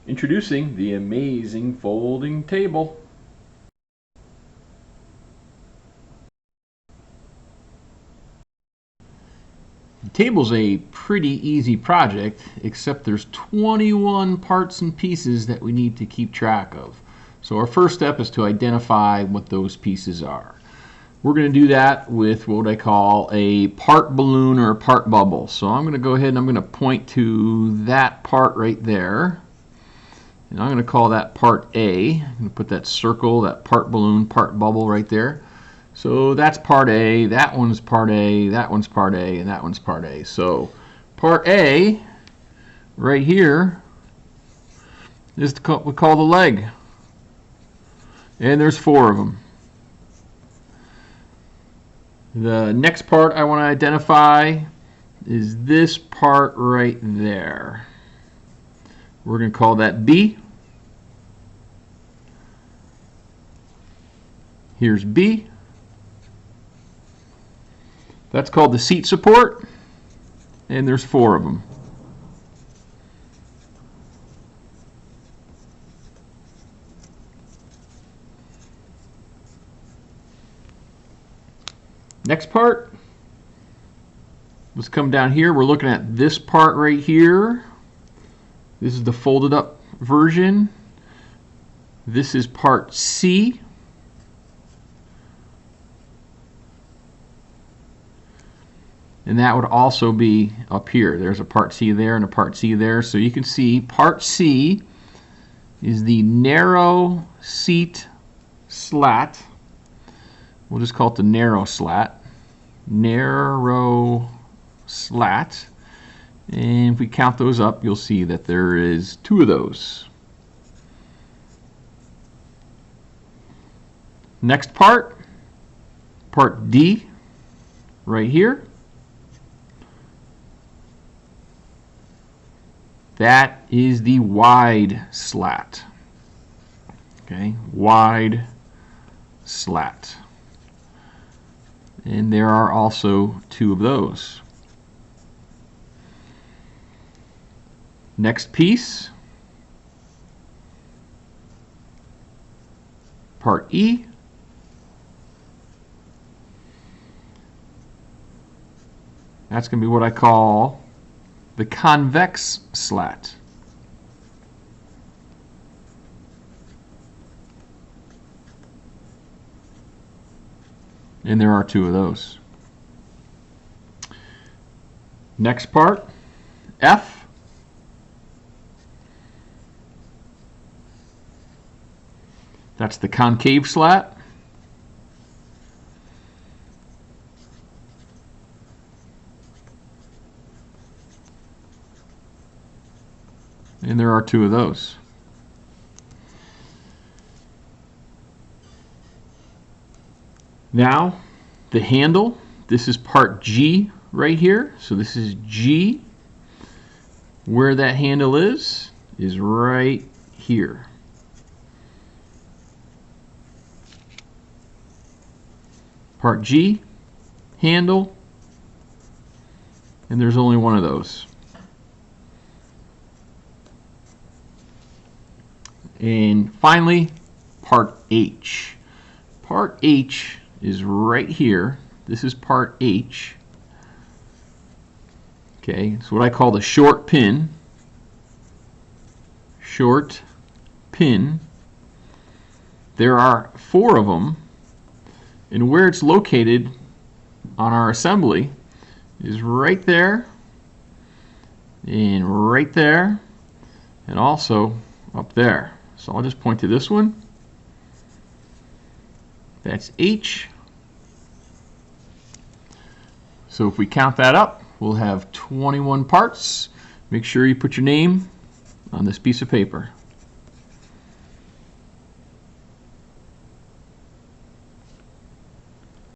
Introducing the amazing folding table. The table's a pretty easy project, except there's 21 parts and pieces that we need to keep track of. So our first step is to identify what those pieces are. We're going to do that with what I call a part balloon or a part bubble. So I'm going to go ahead and I'm going to point to that part right there. And I'm going to call that part A. I'm going to put that circle, that part balloon, part bubble right there. So that's part A, that one's part A, that one's part A, and that one's part A. So part A right here is what we call the leg. And there's 4 of them. The next part I want to identify is this part right there. We're going to call that B. Here's B. That's called the seat support, and there's 4 of them. Next part, let's come down here. We're looking at this part right here. This is the folded up version. This is part C. And that would also be up here. There's a part C there and a part C there. So you can see part C is the narrow seat slat. We'll just call it the narrow slat. Narrow slat. And if we count those up, you'll see that there is 2 of those. Next part, part D, right here. That is the wide slat. Okay, wide slat. And there are also 2 of those. Next piece, part E. That's going to be what I call the convex slat. And there are 2 of those. Next part, F. That's the concave slat. And there are 2 of those. Now, the handle, this is part G right here. So this is G. Where that handle is right here. Part G, handle, and there's only 1 of those. And finally, part H. Part H is right here. This is part H. Okay, it's what I call the short pin. Short pin. There are 4 of them, and where it's located on our assembly is right there, and right there, and also up there. So I'll just point to this one. That's H. So if we count that up, we'll have 21 parts. Make sure you put your name on this piece of paper.